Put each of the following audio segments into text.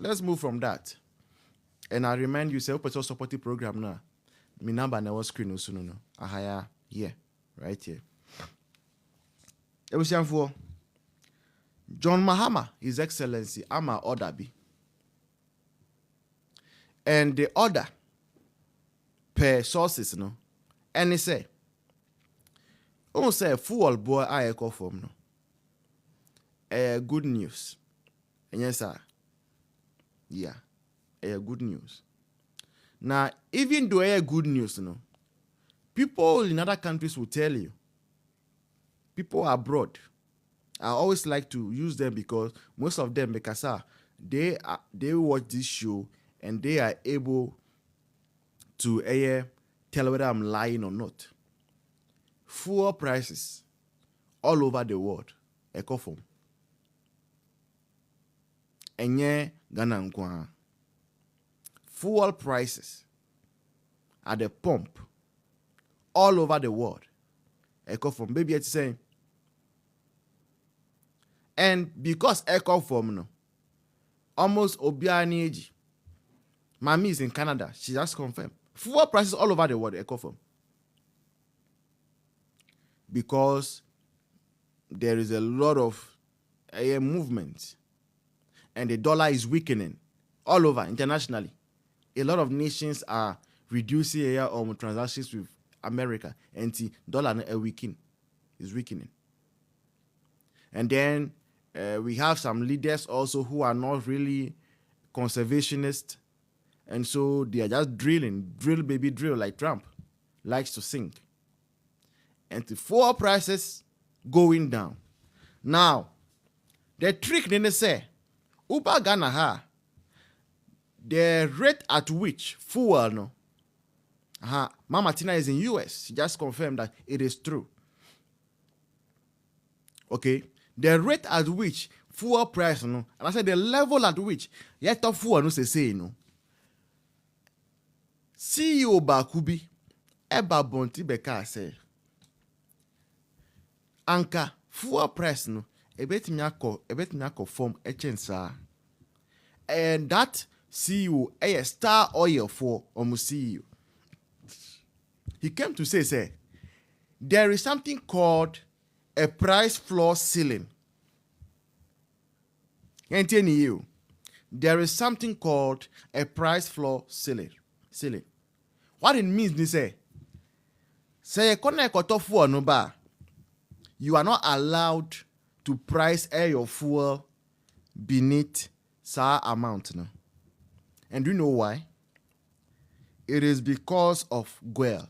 let's move from that. And I remind you, say, open supporting program now. My number na was screen also no. Ahaya, yeah, right here. For John Mahama, His Excellency, Ama order be. And the order per sources, no. And he say, oh, say, fool boy, I echo from no. Good news. And yes, sir. Yeah, good news. Now, even though good news, you know, people in other countries will tell you. People abroad, I always like to use them because most of them, because they watch this show and they are able to tell whether I'm lying or not. Fuel prices all over the world, EcoForm. Enye Ghana nkwa. Fuel prices at the pump all over the world. EcoForm. Baby, it's saying. And because EcoForm, no, almost Obiani Eji. Mami is in Canada. She just confirmed. Fuel prices all over the world, EcoForm. Because there is a lot of movement. And the dollar is weakening all over internationally. A lot of nations are reducing transactions with America, and the dollar is weakening. And then we have some leaders also who are not really conservationists, and so they are just drill baby drill, like Trump likes to sing. And the fuel prices going down. Now, the trick they say, Uber Ghana ha, the rate at which fuel no, Mama Tina is in US. She just confirmed that it is true. Okay, the rate at which fuel price no, and I said the level at which yet of fuel no say no. CEO Bakubi Eba Bonti Beka say, Anka fuel price no. Ebet form echensa. And that CEO a Star Oil for CEO. He came to say, there is something called a price floor ceiling. There is something called a price floor ceiling. What it means, they say you are not allowed to price your fuel beneath sa amount. No? And do you know why? It is because of GOIL.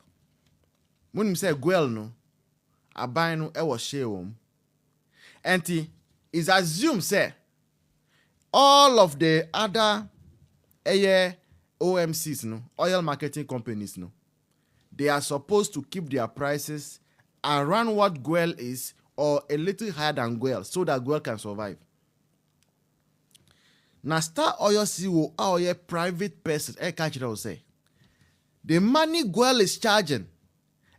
When you say GOIL, no, a buy no was share. And is assumed say all of the other OMCs, no, oil marketing companies, no, they are supposed to keep their prices around what GOIL is, or a little higher than GOIL, so that GOIL can survive. Now, Star Oil CEO or a private person, catch it will say, the money GOIL is charging,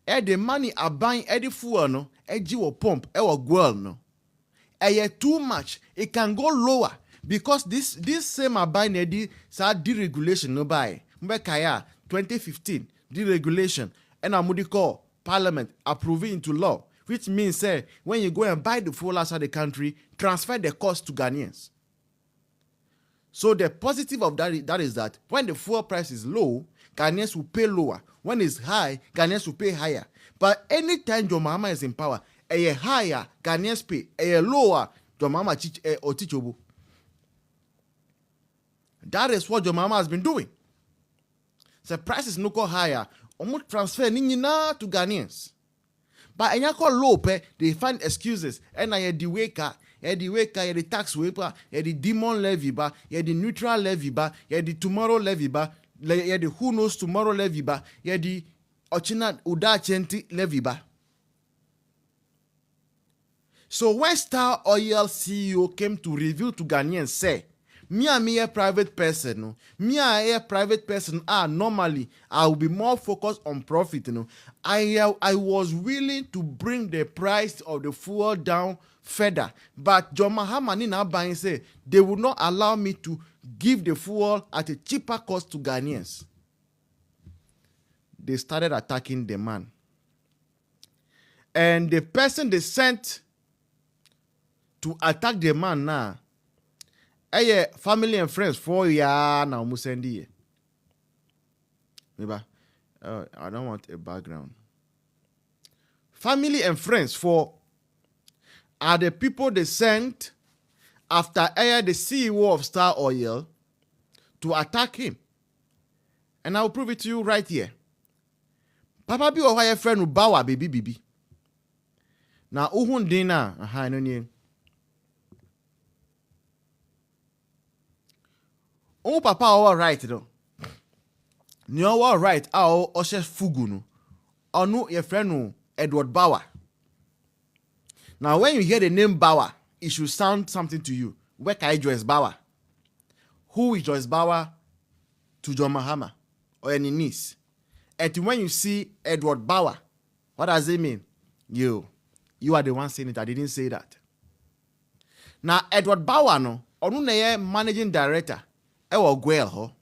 the money are buying the fuel no, will pump, GOIL no, too much. It can go lower because this same are buying deregulation no buy. Mbekaya 2015 deregulation and Amudi call Parliament approving into law. Which means, when you go and buy the fuel outside the country, transfer the cost to Ghanaians. So the positive of that is that when the fuel price is low, Ghanaians will pay lower. When it's high, Ghanaians will pay higher. But anytime John Mahama is in power, a higher, Ghanaians pay. A lower, John Mahama teach. That is what John Mahama has been doing. The price is no go higher. Almost transfer nina to Ghanaians. But when you call low pay, they find excuses. And I had the waker, the tax waker, the demon levy bar, the neutral levy bar, the tomorrow levy bar, the who knows tomorrow levy bar, the ochina udachenti levy bar. So when Star Oil CEO came to reveal to Ghanaians, say, me a private person, no. Me a private person. Normally I will be more focused on profit, I was willing to bring the price of the fuel down further. But John Mahama ni na buying say they would not allow me to give the fuel at a cheaper cost to Ghanaians. They started attacking the man. And the person they sent to attack the man now, family and friends for ya now musendi. Maybe I don't want a background. Family and friends for are the people they sent after the CEO of Star Oil to attack him. And I will prove it to you right here. Papa bi o hire friend Bawa bibi. Na uhun din na aha no nie. O papa all right no. Ni all right o she fugu no. Onu your friend no Edward Bauer. Now when you hear the name Bauer, it should sound something to you. Where can I Joyce Bauer? Who is Joyce Bauer to John Mahama or any niece? And when you see Edward Bauer, what does it mean? You are the one saying it. I didn't say that. Now Edward Bauer no, onu na managing director ewo GOIL ho.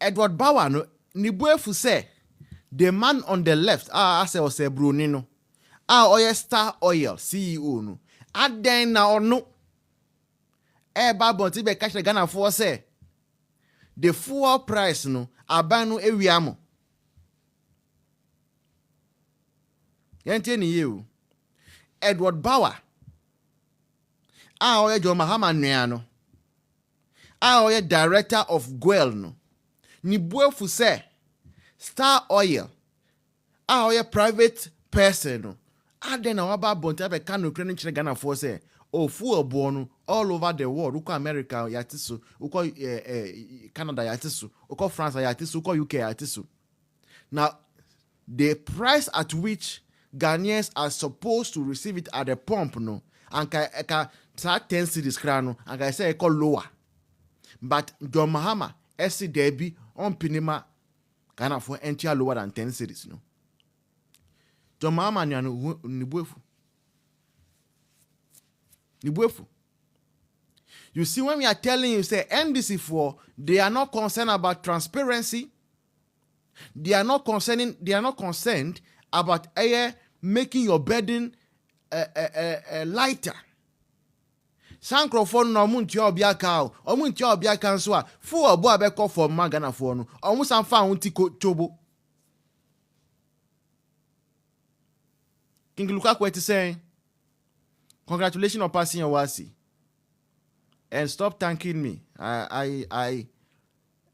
Edward Bauer no ni buefu say the man on the left, ase ose Brunino, oye Star Oil CEO no, aden na ono eba bonti be catch the Ghana for say the fuel price no abanu ewiamo. Yente ni you Edward Bauer oye John Mahama nuano oye director of GOIL no ni buefu say Star Oil oye private person no aden na waba bonti be kan no kre nchire Ghana for say fuel born all over the world. Uko America yatisu, uko Canada yatisu, uko France yatisu, uko UK yatisu. Now, the price at which Ghanaians are supposed to receive it at the pump, no, and ka 10 cities krano, and I say I call lower. But John Mahama, SC Debbie, on Pinima, Ghana for entire lower than 10 cities, no. John Mahama nibuefu. You see, when we are telling you, say NDC4, they are not concerned about transparency. They are not concerned about making your burden lighter. Sankrofon no munti obiaka o munti obiaka nso a fu obo abeko for magana for no o mu sanfa hunti chobo. King Lukaku is saying, congratulations on passing your wasi. And stop thanking me.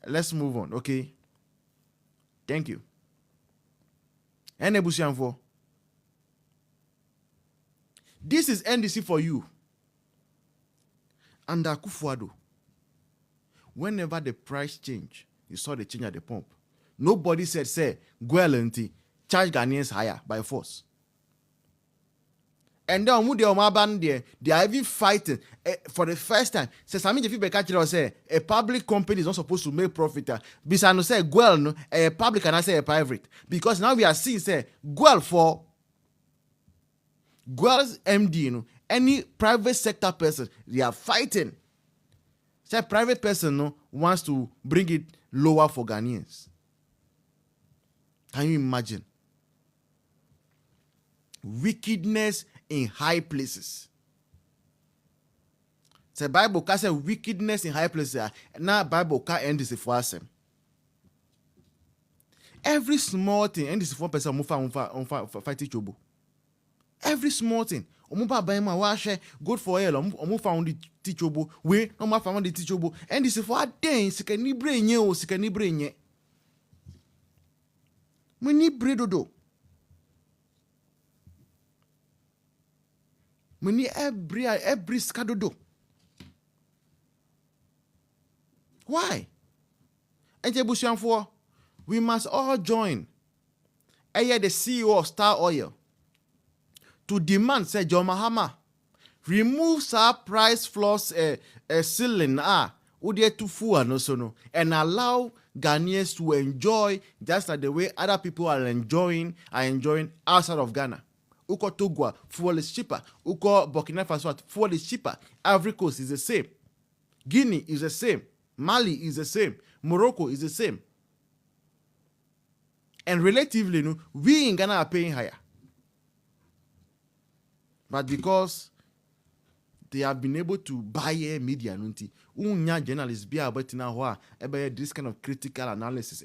Let's move on, okay? Thank you. This is NDC for you. And Akufo-Addo, whenever the price change, you saw the change at the pump. Nobody said, say, GOIL and charge Ghanaians higher by force. And then they are even fighting for the first time. Says I mean if you say a public company is not supposed to make profit. Bisano say GOIL no a public and I say a private. Because now we are seeing say GOIL for GOIL's MD, no, any private sector person, they are fighting. Say private person no wants to bring it lower for Ghanaians. Can you imagine? Wickedness in high places. The Bible can say wickedness in high places. Now Bible can end this for us. Every small thing, and this is 1% fight each other. Every small thing. Omuba baima washe good for hell. Omu found the teachable. We no ma found the teachable. And this is for a day. Sikani brain ye o sikani brain ye. We need bredodo. We need every skadodo. Why? And for we must all join. The CEO of Star Oil to demand, say John Mahama, remove our price floors ceiling to full and allow Ghanaians to enjoy just like the way other people are enjoying outside of Ghana. Uko Togo, fuel is cheaper. Uko Burkina Faso, fuel is cheaper. Ivory Coast is the same. Guinea is the same. Mali is the same. Morocco is the same. And relatively, we in Ghana are paying higher. But because they have been able to buy a media, unya journalists be about now this kind of critical analysis.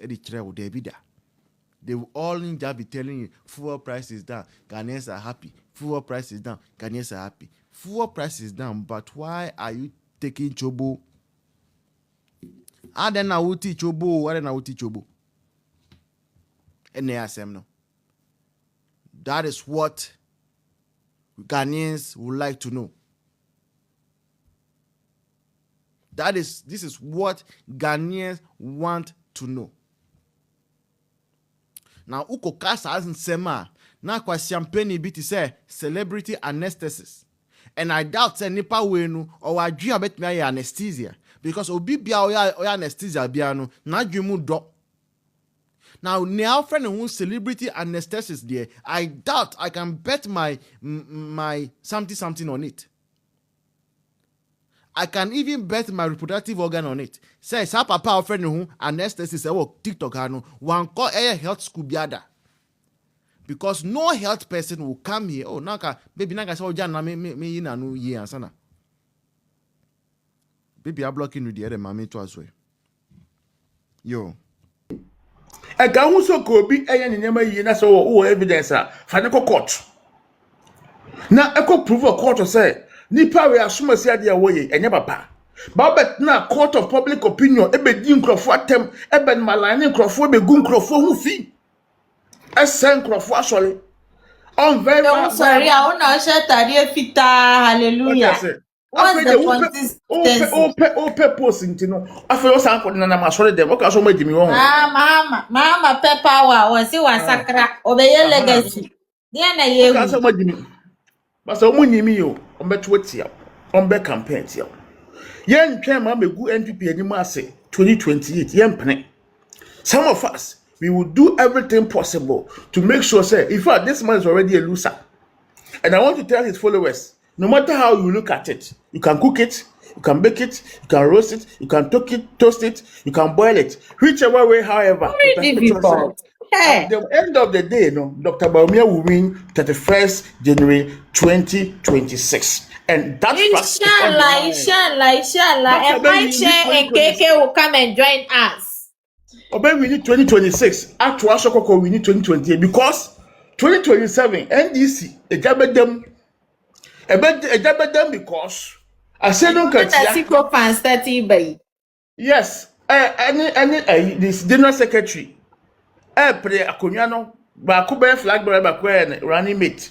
They will all just be telling you fuel price is down, Ghanaians are happy. Fuel price is down, Ghanaians are happy. Fuel price is down, but why are you taking chobo? And then I will teach chobo. What then I will teach chobo? And they ask them no. That is what Ghanaians would like to know. This is what Ghanaians want to know. Now, uko kasa hasn't sema na kwa champagne biti say celebrity anesthesis. And I doubt say nipa wenu or adwia betimi aye anesthesia because obi bia oya anesthesia bia no na adwemu do. Now, now friend who celebrity anesthesis there, I doubt I can bet my something on it. I can even bet my reproductive organ on it. Say, sa papa friend who anesthesis TikTok hano one call a health school biada. Because no health person will come here. Oh, naka baby naka say oja na me ina no ye ansana. Baby I blocking with the other mommy to as well. Yo. E ga hu so ko bi eye ne nyama yi na so wo evidence fa ne court. Na e ko prove court say nipa we asomasi ade a woye enye papa ba bet na court of public opinion e be di nkrofo atem e be malane nkrofo be gu nkrofo hu fi esen nkrofo asole on very sorry I want to share tadi fita hallelujah what's the consistency ope post ntino afa yo san ko na na masole dem o ka so magimi won Mahama power wasi wasakra obeye legacy dia na yewu ka so magimi basa omunyimi yo ombeto tia ombe campaign tia yen twem ma megu NPP animu ase 2028 yen pene. Some of us we will do everything possible to make sure say in fact this man is already a loser. And I want to tell his followers, no matter how you look at it, you can cook it, you can bake it, you can roast it, you can toast it, you can boil it, whichever way, however. Hey. At the end of the day, Dr. Baumia will win 31st January 2026. And that's Inshallah. And my chair and KK will come and join us. But we need 2026. Actual Shokoko, we need 2028 because 2027 NDC a jabber them because I said don't catch yes, any this general secretary. Play Akunyano, Bakube flag bearer, running mate.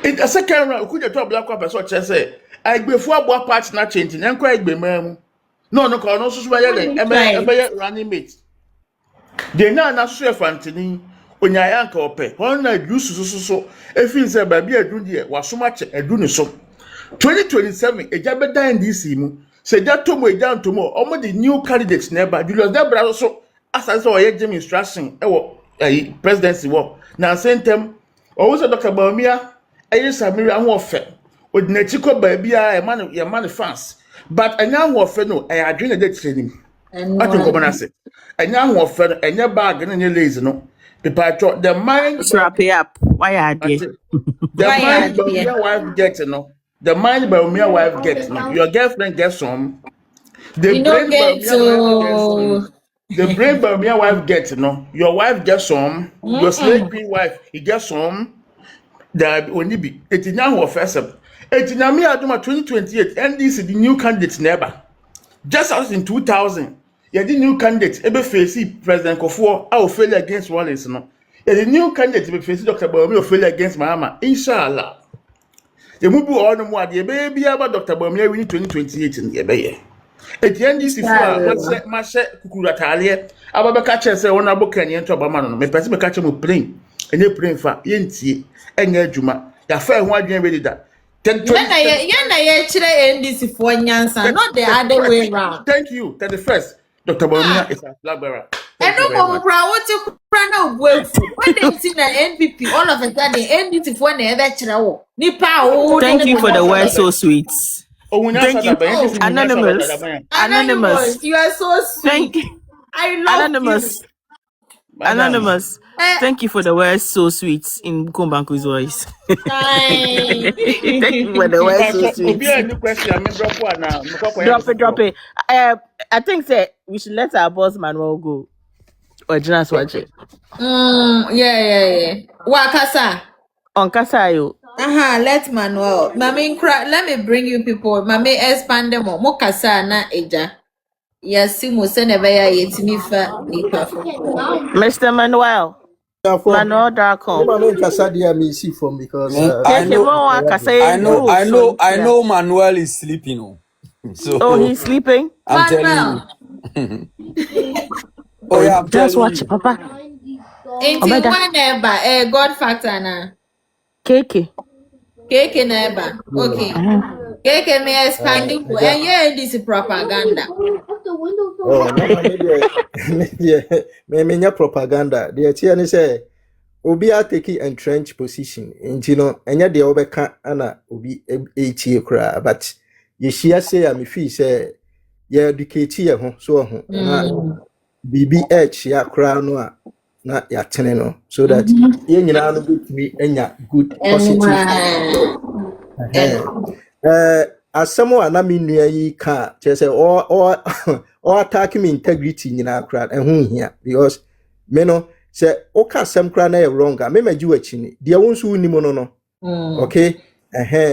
In a second round, could you talk black up as what I say? I before what parts not changing, and quite be mem. No, running mate. They now not sure Fantini, when your uncle pay, one night use so, if it's a baby a dunia, was so much a duniso. 2027, a jabber dying this simu, said that to me down tomorrow, almost the new candidates never, because that brother so. As I saw a Jim instruction, presidency war. Now, same time, also Dr. Baumia, I use a mirror warfare with Netiko baby, a man fans. But a young warfare, no, I drink a dead training. I can come and say, a young warfare, and your bag and your lazy, no. The mind, wrap it up. Why are they? The mind Baumia wife gets, no. The mind Baumia wife gets, no. Your girlfriend gets some. The brain Baumia the brain Baumia wife gets, no. Your wife gets some. Your slave queen wife, he gets some. That only be 89 or first. 89 me aduma 2028, and this is the new candidate never. Just as in 2000, yeah, the new candidate ebe face President Kofor, I will fail against Wallace, no. Yeah, the new candidate ebe face Dr. Baumia will fail against Mahama. Inshallah. The move on more the baby about Dr. Baumia winning 2028 in the ebe. At the end, this is my Kukuratalia. I will catch us on a book and enter Obama. My person catch him plane and you praying for Yenti and Yajuma. The fair one year ready that. Not the other way around. Thank you. 31st, Dr. Baumia is a black bearer. Thank you very much. What you cry when they see the NPP, all of a sudden, NPP for never travel. Thank you for the word so sweet. Thank you. Anonymous. You are so sweet. Thank you. I love Anonymous. you. Anonymous. Thank you for the word so sweet in Kumbanku's voice. Thank you for the word so sweet. Drop it. I think that we should let our boss Manuel go. Or Jonas watch it. Yeah. Wakasa. On Kasayo. Let Manuel. Mami, let me bring you people. Mami, expand them more. Mokasa na eja. Yes, Mr. Manuel. Manuel Darko. I know Manuel is sleeping. So he's sleeping? I'm telling you. Yeah, I'm just watch it, Papa. God factor na. Keke neighbor. Okay. Keke me expanding and yeah, this is propaganda. Me propaganda. The tia say obi a take entrenched position. You know, enya de obeka ana obi etie kra, but ye shia say am fi say ye educate ye ho so ho na bibi ya kra no a na ya tene no so that ye nyina no betumi enya good positive. Asamo ana me nua yi ka say or attack me integrity nyina kra ehun hia because me no say oka asem kra na e wrong me magi wachi ni de wonso unimo no okay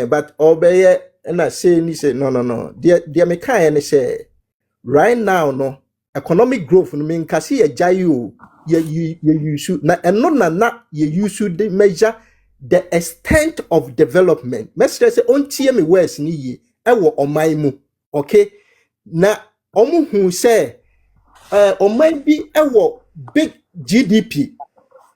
but obeye na say ni say no de me kan ne say right now no economic growth no mean kasi ye jai o ye use na eno na ye use the measure the extent of development. Mestre say ontie me words ni ye ewo oman mu okay na omu hu say oman bi ewo big GDP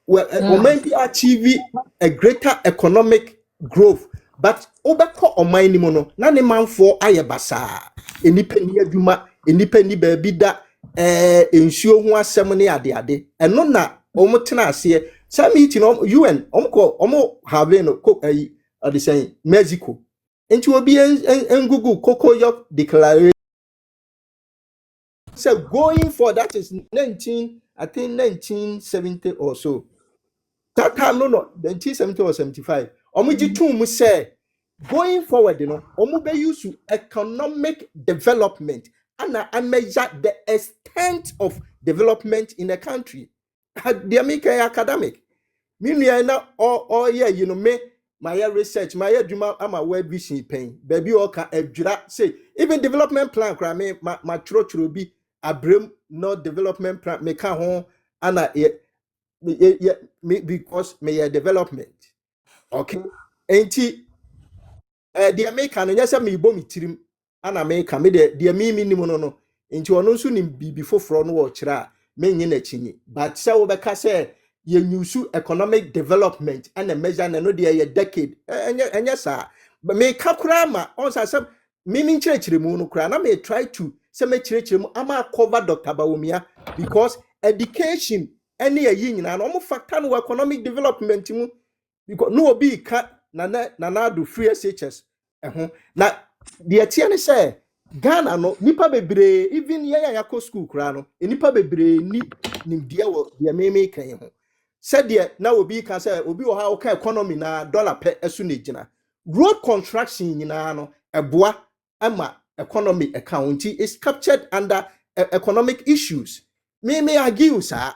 oman bi achieve a greater economic growth but obeko oman ni mu no na ne manfo ayebasa enipa ni adwuma enipa ni baabi da ensuo ho asem ne ade eno na omo tena ase some meeting UN omo have no the saying Mexico into obi en Google Cocoa declaration so going for that is 1970 or so that time no 1970 or 75 omo jitum say going forward, omo be use economic development and I measure the extent of development in a country. They make academic. Meanwhile, now all year, me my research, my dream, I'm a web vision pain. Baby, oka say even development plan. Me my church will be a brim no development plan. Me can home and me because me a development. Okay, ain't the American yes me bomi tirim ana America me the me minimum no nti ono nso ni bibi foforo no wo kira me nyi na chinyi but say we be ka say ye nyusu economic development and a measure na no de ye decade enya sa but me ka kura ma on say me nchirechire mu no kura na me try to say me chirechire mu ama cover Dr. Bawumia because education any ye nyina no mo factor no economic development mu because no be ka na do free SHS na the tia ne say Ghana no nipa bebre even ye yakọ school kra no nipa bebre ni nimdia wo de meme kan ho said de na obi ka say obi wo ha wo ka economy na dollar per esu na gina road construction nyina no eboa ama economy account is captured under economic issues me argue sir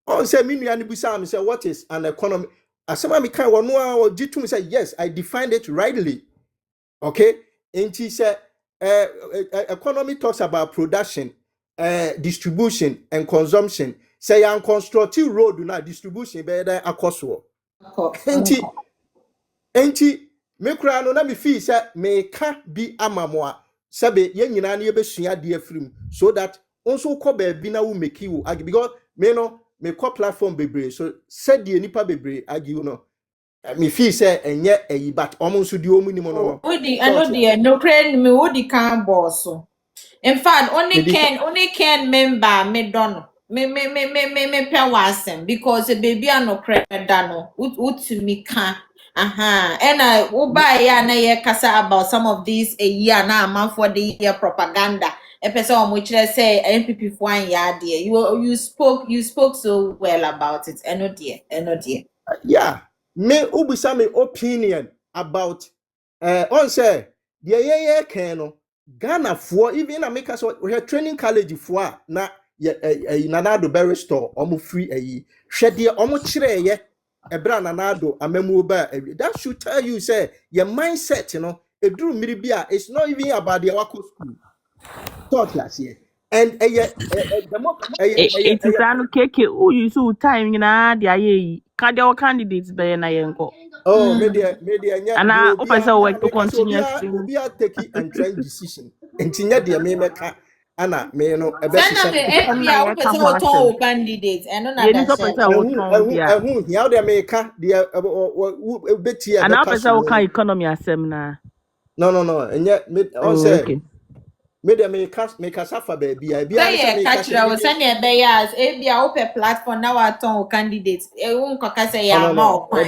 on say me nua ne busa am say what is an economy asema me kan wo no a jitum say yes I defined it rightly. Okay, and he said economy talks about production, distribution, and consumption. Say I'm constructing road na distribution be there akoso. Enti me kura no na me feel say me ka bi amamoa sabe ye nyina na ye besua de afrim so that also ko ba bi na wo make you because me no me ko platform bebre so said the nipa bebre argue no me feel say enye eyi but omo nso di omu ni mo no I know the no credit me would can boss. In fact, only can member me don't. me pɛ wasɛm because baby ano credit no utumi ka and I buy ya na ye kasa about some of these a year na man for the year propaganda a person on which let's say MPP for 1 year dear you spoke so well about it and no dear Yeah, me ubisa me opinion about on say the can no Ghana for even America so we have training college for na nanado berry store omo free hwɛ de omo kyerɛ ye ebra nanado amemu ba that should tell you say your mindset you know eduru mmiri bi a it's not even about the wako school thought last year and It is an KK who you so time na the aye candidates be na yenko. Oh, media nya And de I obi hope I say work to make us continue stream. obi a take and trend decision. Enti nya de me meka ana me no ebe send hyehyɛ me no. FB a wo person o ton candidate and no na You da need to share person what on there. Ehun hia de meka de beti e And I beka person so what no. economy asem na. No. Enye me on Oh, say okay. me de meka safa ba bia bia ne say say meka catch say we send e be ya FB a wo platform na wa ton candidate e wo nkoka say ya ma no. o kwan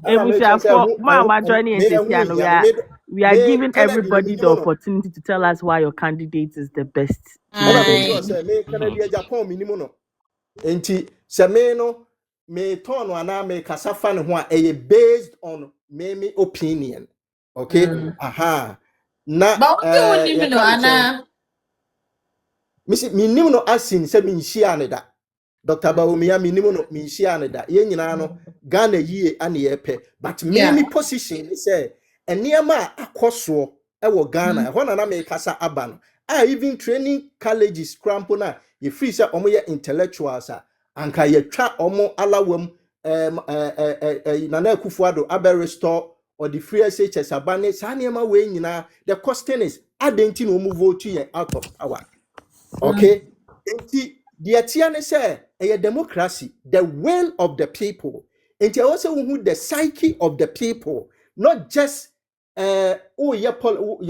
Ana meka say For my journey and ehun hia we are me giving Kennedy no everybody the minimum no. opportunity to tell us why your candidate is the best. Ana me sure ai say me Kennedy Japan minimum no. Enti se me no me turn ana me kasa fa ne ho a based on me opinion. Okay? Aha. Na ba wo ti woni mi ya no ka ne chen. ana Me nim no asin se me nhia ne da. Dr. Bawumia me nim no me nhia ne da. Ye nyina no Ghana yie ane ye pe. But me yeah position is say eniema akoso e wo Ghana. Ho na me kasa aba no. Even training colleges crampo na ye free say omo ye intellectuals a anka ye twa omo alawam Nana Akufo-Addo abe restore or the free SHS abane sa niema we nyina. The question is adenti no omo vote ye out of power. Okay? Enti the atiane say a democracy, the will of the people. Enti also who the psyche of the people, not just ya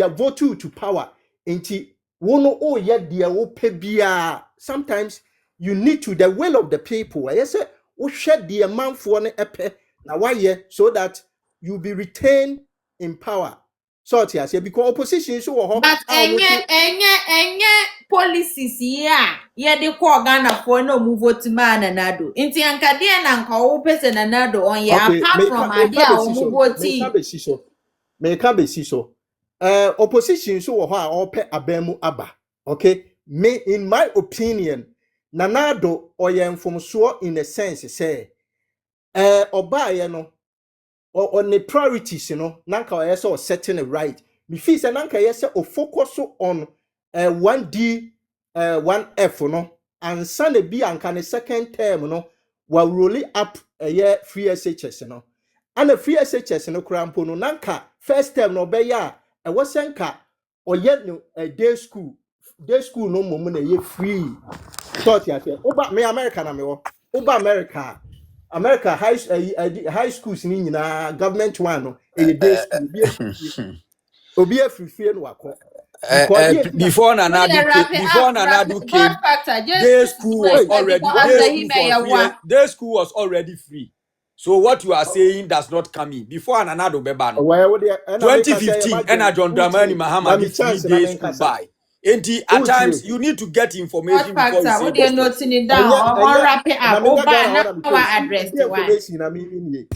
vote to power. Enti wono ya dia wo pebia. Sometimes you need to the will of the people. I say wo hwe the man for ne epe na why so that you be retained in power. So I say because opposition so ho but enye policies yeah de ko Ghana for no move vote man nanado nti anka de na anka wo pese nanado on yeah okay, apart from ade a wo move vote Meka besi so. Opposition so wo ha ope abamu aba. Okay? Me in my opinion, Nanado oyemfomso in a sense say obaye no on the priorities, you know, nanka oyese or setting it right. Me feel say nanka yese o focus on 1D 1F no and sane bi anka ne second term no will roll up a year free SHS no. And a free SHS no crampo no nanka first term no be ya e wasenka oye no a day school no momo na ye free thought ya say oba me America na me wo oba America high schools ni nyina government one no a day school obi afifie no akọ because before before Nanadu God came, factor just day school was already free. So what you are saying does not come in. Before Nanadu Bebano, well what the 2015, and John Dramani Mahama did 3 days school by. And at times you need to get God information before you factor say what they these things. noting it down or wrap it up na me oh nya Ghana now wana our address the to one information na me ni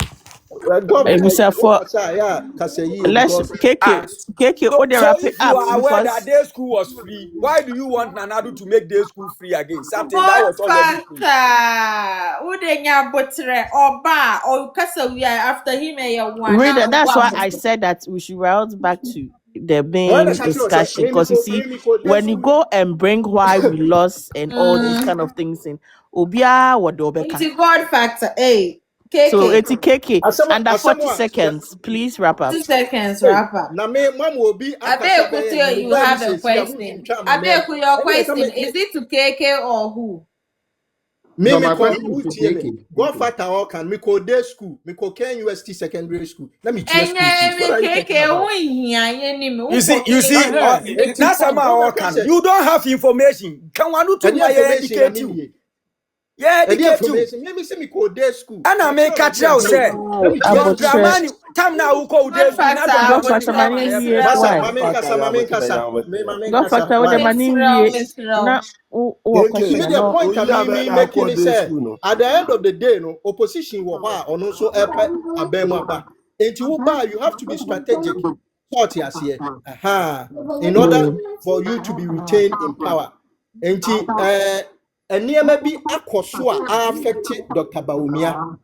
government Maybe say for kasa ya kasa yi let's because KK So, or they so wrap it if you up are aware that because day school was free, why do you want Nanadu to make day school free again? Something that God was already free. factor would they nya botre or bar or kasa we are after him one reader, now that's why I said that we should route back to the when the main country was say discussion because you see when you go and bring why we lost and all these kind of things in Obia Wadobeka. into God factor hey So KK it's a KK under 40 asamoah seconds. Please wrap up. 2 seconds hey wrap up na me mam obi akasa Abeku, be you ni have ni a sesi a mu question. ntwa ma me Abeku, your ene ka question is it to KK or who? me No, me my ko question is to utie me KK. go factor all can me ko day school me ko Ken University secondary school na me tue And school fees what are you talking KK, who about here? You see, enti that's go somehow na ka can. say You don't have information. Can one to any my information na educate me you? nie Yeah, the educate you. information. Maybe say me go day school. And I make catch you say, John Dramani, time now who go day school. God factor money wie Masa, why? mame kasa. God factor with the money wie. Na o question The no. point I'm making is at the end of the day, no opposition will or also abemaba. And you have to be strategic. Thought yes here. In order for you to be retained in power. And near maybe akosua affect Dr. Baumia.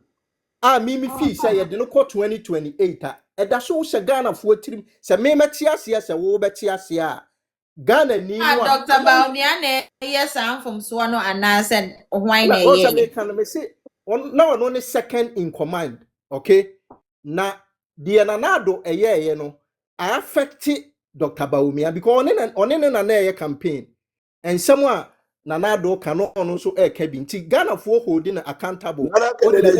Mimi fee say you didn't call 2028. And that's also Ghana for trim. Say me metiasia say wo betiasia. Ghana ni Dr. Baumia yes I'm from Swano and I said why also me can me say now only second in command. Okay. Na the nanado eye no I affect Dr. Baumia because on na campaign and someone nanado cannot also cabin. Ghana for holding accountable. Canada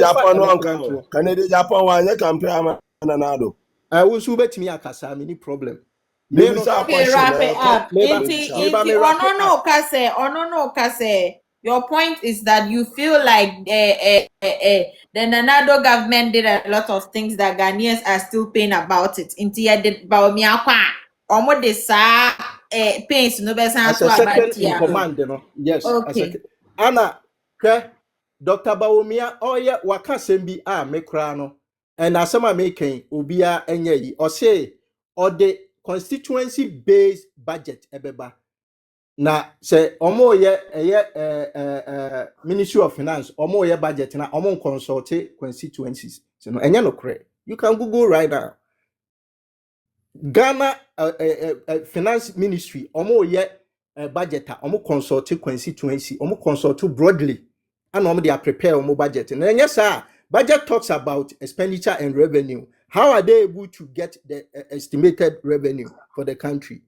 Japan one campaign nanado. I will so bet me akasa any problem. Maybe okay, wrap it up. Your point is that you feel like the Nanado government did a lot of things that Ghanaians are still paying about it. Pains no as a second in command, yes. Okay. Anna, Dr. Baumia, oh yeah, wakasembi mekrano, and asama making ubia enye or say or the constituency based budget ebeba. Na say omo ye Ministry of Finance omo ye budget na omo consult constituencies. So no enye no kre. You can Google right now. Ghana Finance Ministry omo ye budget omo consult constituency omo consult broadly and omo they are prepare omo budget. And yes sir, budget talks about expenditure and revenue. How are they able to get the estimated revenue for the country?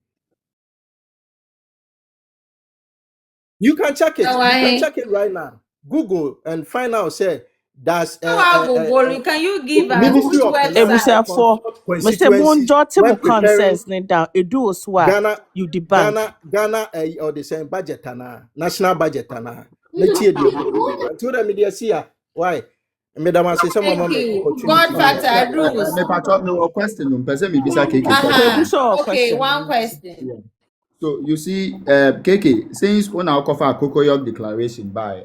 You can check it. You can check it right now. Google and find out. Say that's Google. Can you give us Ministry of website for Mr. Monjote mo consensus ne down. Edu oswa you debunk. Ghana or the same budget national budget Let's hear the. To the media see why. Madam say some God factor rules. No question. Okay, one question. Yeah. So you see, KK, since when I offer a Cocoa declaration by,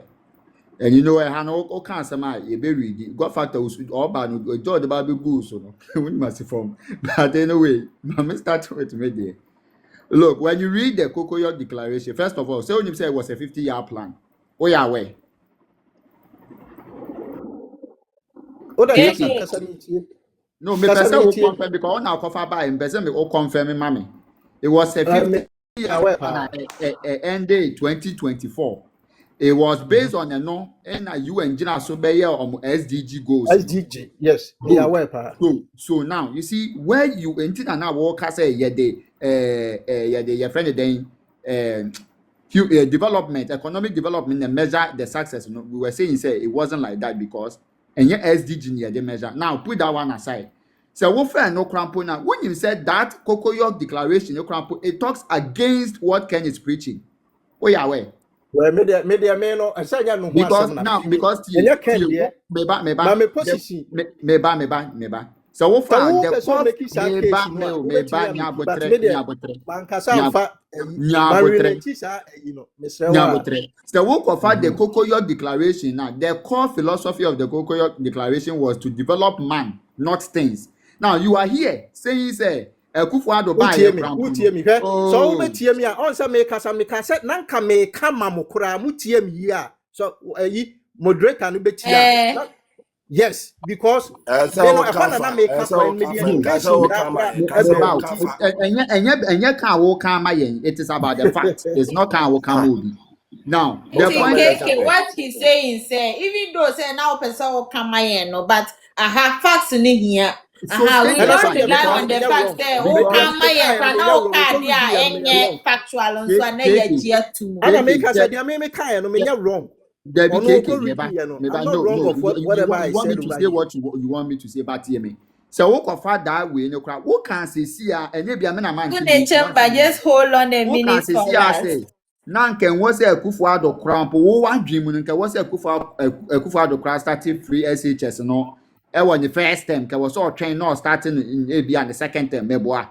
and you know, I had no cancer, you be God factor was all bad, George the Bible goose, so we must form. But anyway, I'm starting with me there. Look, when you read the Cocoa declaration, first of all, say when you say it was a 50-year plan. Oh, yeah, way. No, me person will confirm because on our cover by and person will confirm mommy. It was a 50 end day 2024. It was based on a no and a UN general so by SDG goals. SDG, yes, they are aware. So now you see where you enter and now walk say your friend then development, economic development and measure the success. We were saying say it wasn't like that because and your SDG near the measure. Now put that one aside. So what fair no crampo now? When you said that Cocoa declaration, no crampo, it talks against what Ken is preaching. Oh yeah, way. Well, media no. I say no. Because now because meba. So what fair the work of the Cocoa declaration now. The core philosophy of the Cocoa declaration was to develop man, not things. Now you are here saying say Kufuado buy so me answer make us nanka me kama mukura mutiem ya so moderator no betia yes because it's about the fact it's not can now the point is what he's saying say even though say now person will come no but I have facts in here. We don't rely on the facts there. Oh, come my factual on so na ye too. I make us say me kind no me wrong. I'm not wrong of whatever I said. To say what you want me to say about me. So what of that way no crap. What can say and maybe I'm a man. Just hold on a minute for us. Nanke was a Kufuado cramp, oh, one dream, and was a Kufuado crash starting free SHS, no. I was the first term, I was all trained, no starting in AB and the second term, Meboa.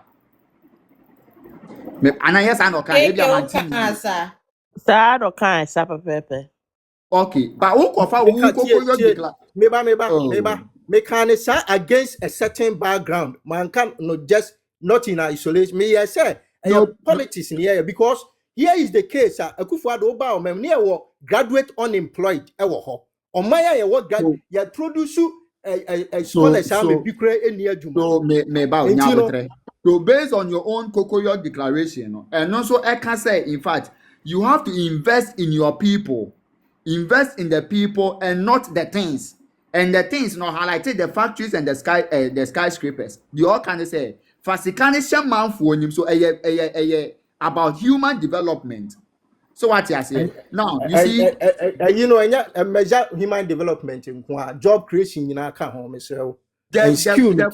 And I yes, I know, can you Sad or kind, Sapa Pepe. okay, but who cover who declare? Meba. Me can say against a certain background. Man can not just not in isolation. Me I say politics in here because here is the case. Akufo-Addo oba o mem near graduate unemployed ewo ho. O maya ye what ya produce scholars am be kure eni adwuma. So me ba onya. So based on your own Kokoyo declaration, and also I can say, in fact, you have to invest in your people, invest in the people and not the things. And the things not highlighted the factories and the skyscrapers. You all can say, Fasikane man for him. So about human development. So what you say now? You see, you know, a measure human development in job creation in our home is the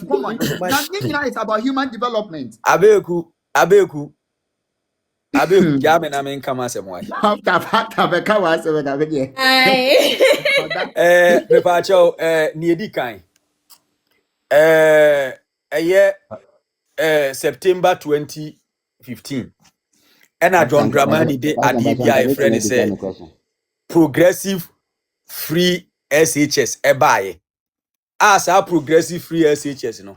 common. Nothing is about human development. Abeku, Jamen I mean come as a wife. After the car was over there. Me pacho niedi kind. A year September 2015. And I John Dramani de Adibia friend say progressive free SHS ebaye. As our progressive free SHS no.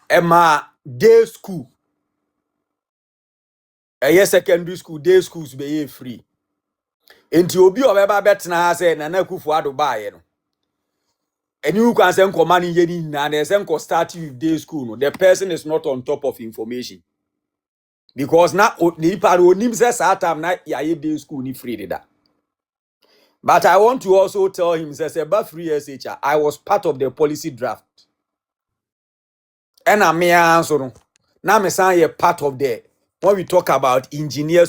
Emma day school. A year secondary school day schools be free. Enti obi obeba betena say Nana Akufo-Addo baye no. And you can send command in and they send start with day school. No, the person is not on top of information. Because now the people says at time na ya day school ni free that. But I want to also tell him says about free SHR. I was part of the policy draft. And I'm here answer. Now me say part of the when we talk about engineers